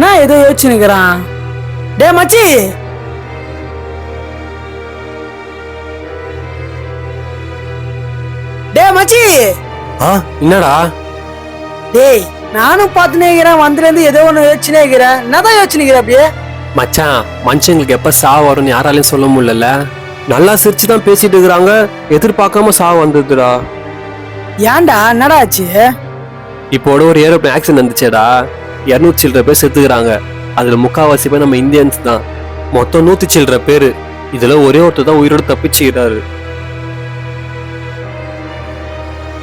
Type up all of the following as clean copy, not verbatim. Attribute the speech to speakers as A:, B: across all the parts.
A: நான் ஏதோ யோசிச்சுக்கிறான். டே மச்சி, டே மச்சி.
B: என்னடா?
A: டேய் நானும் பார்த்துனே இருக்கிறேன், வந்துலேருந்து ஏதோ ஒன்று யோசிச்சுனே இருக்கிறேன். என்னதான் யோசிச்சுக்கிறேன் அப்படியே?
B: மச்சான், மனுஷங்களுக்கு எப்ப சாவு வரும்னு யாராலையும் சொல்ல முடியல. நல்லா சிரிச்சுதான் பேசிட்டு இருக்கிறாங்க, எதிர்பார்க்காம சாவு வந்ததுடா.
A: ஏன்டா, என்னடா ஆச்சு?
B: இப்போட ஒரு ஏரோப்ளேன் ஆக்சிடென்ட் வந்துச்சேடா. 200 சில்லற பேர் செத்துக்கிறாங்க. அதுல முக்காவாசி பேர் நம்ம இந்தியன்ஸ் தான். மொத்தம் 100 சில்லற பேரு. இதுல ஒரே ஒருத்தர் தான் உயிரோடு தப்பிச்சுக்கிறாரு.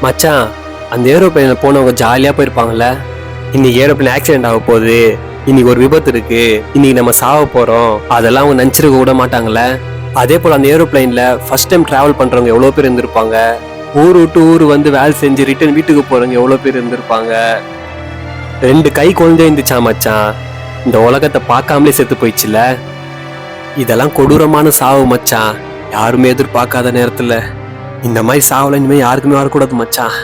B: மச்சான், அந்த ஏரோப்ளேன்ல போனவங்க ஜாலியா போயிருப்பாங்கல்ல. இன்னைக்கு ஏரோப்ளேன் ஆக்சிடென்ட் ஆக போகுது, இன்னைக்கு ஒரு விபத்து இருக்கு, இன்னைக்கு நம்ம சாவ போறோம், அதெல்லாம் அவங்க நினைச்சிருக்க விட மாட்டாங்கல்ல. அதே போல அந்த ஏரோப்ளேன்ல ஃபர்ஸ்ட் டைம் டிராவல் பண்றவங்க எவ்வளவு பேர் இருந்திருப்பாங்க. ஊர் விட்டு ஊர் வந்து வேலை செஞ்சு ரிட்டர்ன் வீட்டுக்கு போறவங்க எவ்வளவு பேர் இருந்திருப்பாங்க. 2 கை குழந்தை இருந்துச்சா மச்சான். இந்த உலகத்தை பார்க்காமலே செத்து போயிடுச்சுல. இதெல்லாம் கொடூரமான சாவு மச்சான். யாருமே எதிர்பார்க்காத நேரத்துல இந்த மாதிரி சாவுல இனிமே யாருக்குமே வரக்கூடாது மச்சான்.